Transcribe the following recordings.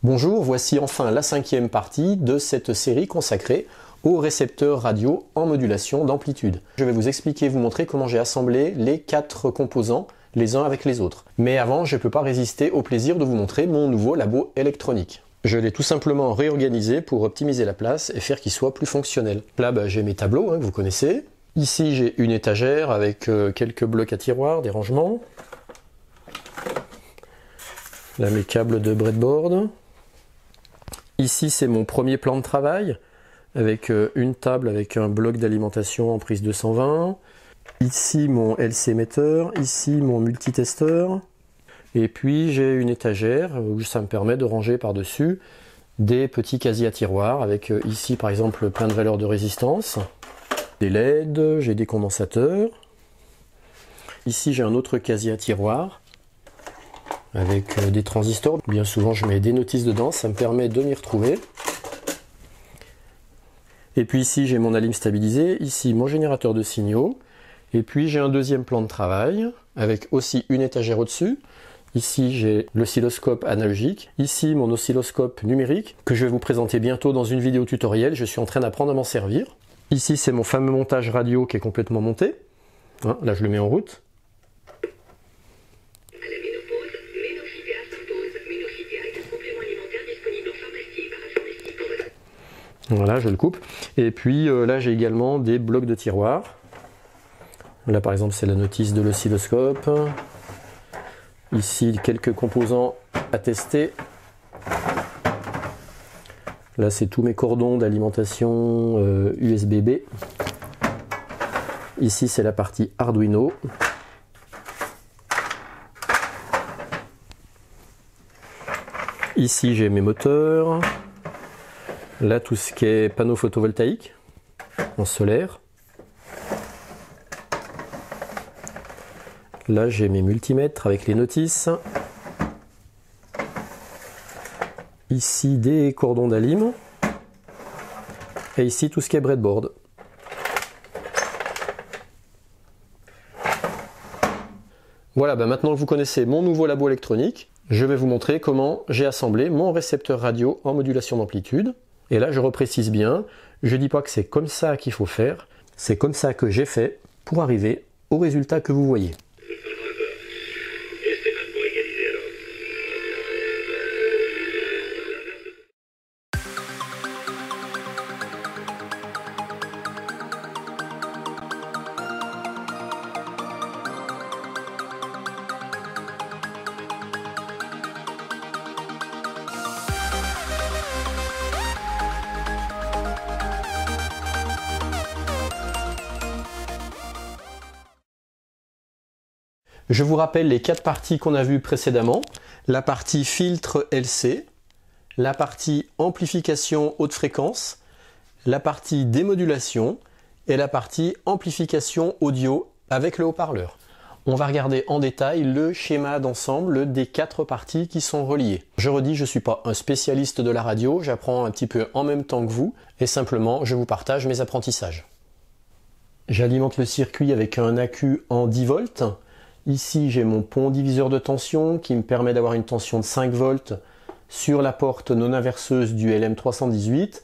Bonjour, voici enfin la 5e partie de cette série consacrée aux récepteurs radio en modulation d'amplitude. Je vais vous expliquer, vous montrer comment j'ai assemblé les 4 composants les uns avec les autres. Mais avant, je ne peux pas résister au plaisir de vous montrer mon nouveau labo électronique. Je l'ai tout simplement réorganisé pour optimiser la place et faire qu'il soit plus fonctionnel. Là, j'ai mes tableaux, que vous connaissez. Ici, j'ai une étagère avec quelques blocs à tiroirs, des rangements. Là, mes câbles de breadboard. Ici, c'est mon premier plan de travail, avec une table avec un bloc d'alimentation en prise 220. Ici, mon LC émetteur. Ici, mon multitesteur. Et puis, j'ai une étagère où ça me permet de ranger par-dessus des petits casiers à tiroirs, avec ici, par exemple, plein de valeurs de résistance. Des LED, j'ai des condensateurs. Ici, j'ai un autre casier à tiroirs avec des transistors. Bien souvent, je mets des notices dedans, ça me permet de m'y retrouver. Et puis ici, j'ai mon alim stabilisé, ici mon générateur de signaux. Et puis j'ai un deuxième plan de travail avec aussi une étagère au-dessus. Ici, j'ai l'oscilloscope analogique. Ici, mon oscilloscope numérique que je vais vous présenter bientôt dans une vidéo tutoriel. Je suis en train d'apprendre à m'en servir. Ici, c'est mon fameux montage radio qui est complètement monté. Là, je le mets en route. Voilà, je le coupe. Et puis là, j'ai également des blocs de tiroirs. Là, par exemple, c'est la notice de l'oscilloscope. Ici, quelques composants à tester. Là, c'est tous mes cordons d'alimentation USB-B. Ici, c'est la partie Arduino. Ici, j'ai mes moteurs. Là, tout ce qui est panneau photovoltaïque en solaire. Là, j'ai mes multimètres avec les notices. Ici, des cordons d'alim. Et ici, tout ce qui est breadboard. Voilà, maintenant que vous connaissez mon nouveau labo électronique, je vais vous montrer comment j'ai assemblé mon récepteur radio en modulation d'amplitude. Et là, je reprécise bien, je ne dis pas que c'est comme ça qu'il faut faire, c'est comme ça que j'ai fait pour arriver au résultat que vous voyez. Je vous rappelle les 4 parties qu'on a vues précédemment. La partie filtre LC, la partie amplification haute fréquence, la partie démodulation et la partie amplification audio avec le haut-parleur. On va regarder en détail le schéma d'ensemble des 4 parties qui sont reliées. Je redis, je ne suis pas un spécialiste de la radio, j'apprends un petit peu en même temps que vous et simplement je vous partage mes apprentissages. J'alimente le circuit avec un AQ en 10 volts. Ici, j'ai mon pont diviseur de tension qui me permet d'avoir une tension de 5 volts sur la porte non inverseuse du LM318.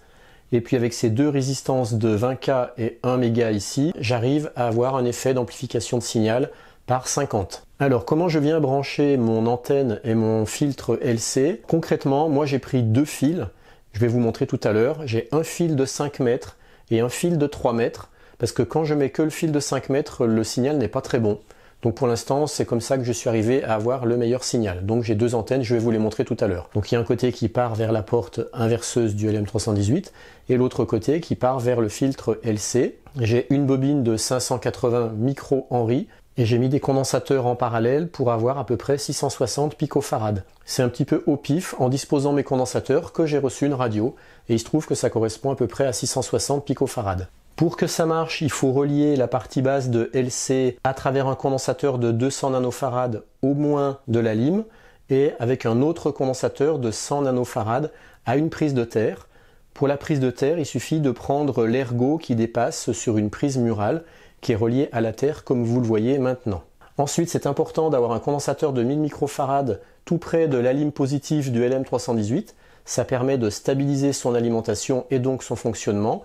Et puis avec ces 2 résistances de 20K et 1 méga ici, j'arrive à avoir un effet d'amplification de signal par 50. Alors, comment je viens brancher mon antenne et mon filtre LC? Concrètement, moi j'ai pris 2 fils. Je vais vous montrer tout à l'heure. J'ai un fil de 5 mètres et un fil de 3 mètres. Parce que quand je mets que le fil de 5 mètres, le signal n'est pas très bon. Donc pour l'instant, c'est comme ça que je suis arrivé à avoir le meilleur signal. Donc j'ai 2 antennes, je vais vous les montrer tout à l'heure. Donc il y a un côté qui part vers la porte inverseuse du LM318 et l'autre côté qui part vers le filtre LC. J'ai une bobine de 580 micro-henry et j'ai mis des condensateurs en parallèle pour avoir à peu près 660 picofarad. C'est un petit peu au pif en disposant mes condensateurs que j'ai reçu une radio et il se trouve que ça correspond à peu près à 660 picofarad. Pour que ça marche, il faut relier la partie basse de LC à travers un condensateur de 200 nanofarad au moins de la lime et avec un autre condensateur de 100 nanofarad à une prise de terre. Pour la prise de terre, il suffit de prendre l'ergot qui dépasse sur une prise murale qui est reliée à la terre comme vous le voyez maintenant. Ensuite, c'est important d'avoir un condensateur de 1000 microfarad tout près de la lime positive du LM318 Ça permet de stabiliser son alimentation et donc son fonctionnement.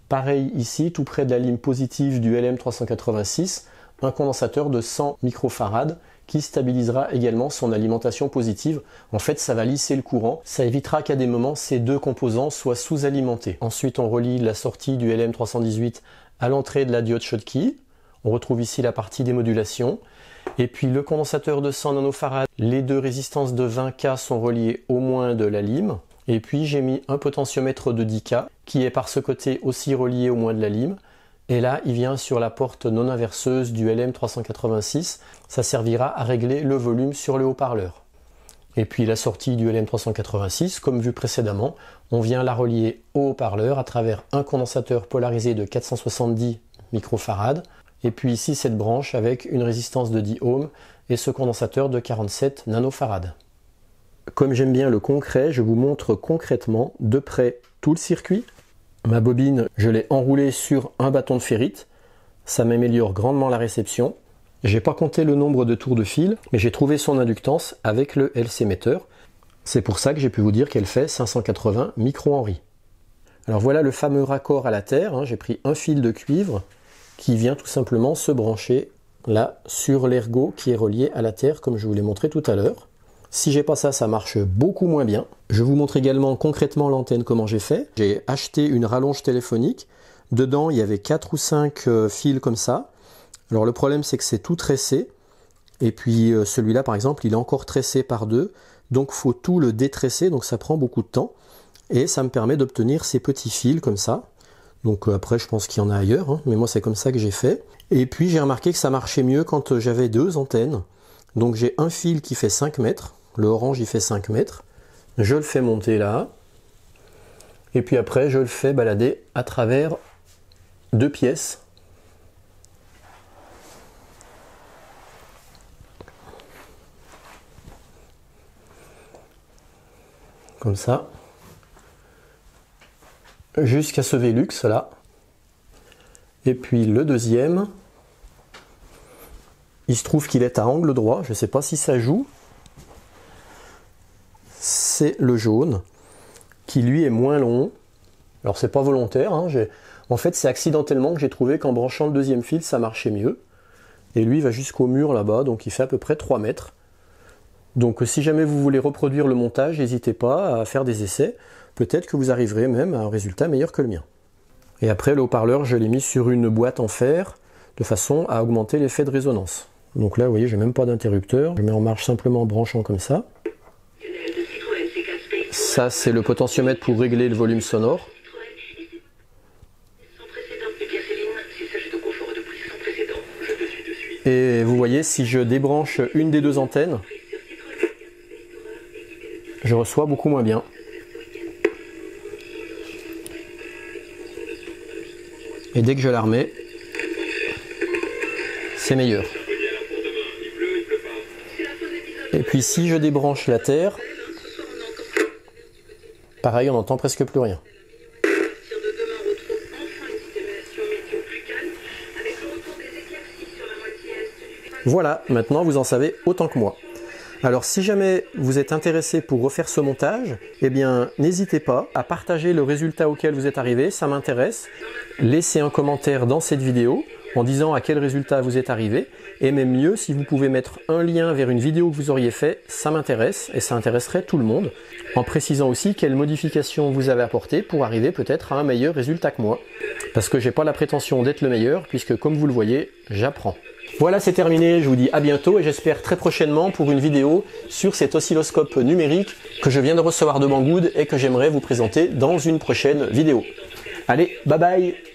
Pareil ici, tout près de la lime positive du LM386, un condensateur de 100 microfarad qui stabilisera également son alimentation positive. En fait, ça va lisser le courant, ça évitera qu'à des moments, ces deux composants soient sous-alimentés. Ensuite, on relie la sortie du LM318 à l'entrée de la diode Schottky. On retrouve ici la partie démodulation. Et puis le condensateur de 100 nanofarad, les deux résistances de 20K sont reliées au moins de la lime. Et puis j'ai mis un potentiomètre de 10K qui est par ce côté aussi relié au moins de la lime. Et là, il vient sur la porte non inverseuse du LM386. Ça servira à régler le volume sur le haut-parleur. Et puis la sortie du LM386, comme vu précédemment, on vient la relier au haut-parleur à travers un condensateur polarisé de 470 microfarad. Et puis ici, cette branche avec une résistance de 10 ohms et ce condensateur de 47 nanofarad. Comme j'aime bien le concret, je vous montre concrètement de près tout le circuit. Ma bobine, je l'ai enroulée sur un bâton de ferrite. Ça m'améliore grandement la réception. J'ai pas compté le nombre de tours de fil, mais j'ai trouvé son inductance avec le LC metteur. C'est pour ça que j'ai pu vous dire qu'elle fait 580 microhenries. Alors voilà le fameux raccord à la terre. J'ai pris un fil de cuivre qui vient tout simplement se brancher là sur l'ergot qui est relié à la terre comme je vous l'ai montré tout à l'heure. Si j'ai pas ça, ça marche beaucoup moins bien. Je vous montre également concrètement l'antenne comment j'ai fait. J'ai acheté une rallonge téléphonique. Dedans, il y avait 4 ou 5 fils comme ça. Alors le problème, c'est que c'est tout tressé. Et puis celui-là, par exemple, il est encore tressé par deux. Donc il faut tout le détresser, donc ça prend beaucoup de temps. Et ça me permet d'obtenir ces petits fils comme ça. Donc après, je pense qu'il y en a ailleurs, mais moi c'est comme ça que j'ai fait. Et puis j'ai remarqué que ça marchait mieux quand j'avais deux antennes. Donc j'ai un fil qui fait 5 mètres, le orange il fait 5 mètres. Je le fais monter là. Et puis après, je le fais balader à travers deux pièces. Comme ça. Jusqu'à ce Velux là. Et puis le deuxième, il se trouve qu'il est à angle droit, je ne sais pas si ça joue. C'est le jaune, qui lui est moins long. Alors c'est pas volontaire, en fait c'est accidentellement que j'ai trouvé qu'en branchant le deuxième fil ça marchait mieux. Et lui il va jusqu'au mur là-bas, donc il fait à peu près 3 mètres. Donc si jamais vous voulez reproduire le montage, n'hésitez pas à faire des essais. Peut-être que vous arriverez même à un résultat meilleur que le mien. Et après, le haut-parleur, je l'ai mis sur une boîte en fer, de façon à augmenter l'effet de résonance. Donc là, vous voyez, j'ai même pas d'interrupteur. Je mets en marche simplement en branchant comme ça. Ça, c'est le potentiomètre pour régler le volume sonore. Et vous voyez, si je débranche une des deux antennes, je reçois beaucoup moins bien. Et dès que je la remets, c'est meilleur. Et puis si je débranche la terre, pareil, on n'entend presque plus rien. Voilà, maintenant vous en savez autant que moi. Alors si jamais vous êtes intéressé pour refaire ce montage, eh bien n'hésitez pas à partager le résultat auquel vous êtes arrivé, ça m'intéresse. Laissez un commentaire dans cette vidéo en disant à quel résultat vous êtes arrivé. Et même mieux, si vous pouvez mettre un lien vers une vidéo que vous auriez fait, ça m'intéresse et ça intéresserait tout le monde. En précisant aussi quelles modifications vous avez apportées pour arriver peut-être à un meilleur résultat que moi. Parce que j'ai pas la prétention d'être le meilleur, puisque comme vous le voyez, j'apprends. Voilà, c'est terminé, je vous dis à bientôt et j'espère très prochainement pour une vidéo sur cet oscilloscope numérique que je viens de recevoir de Banggood et que j'aimerais vous présenter dans une prochaine vidéo. Allez, bye bye!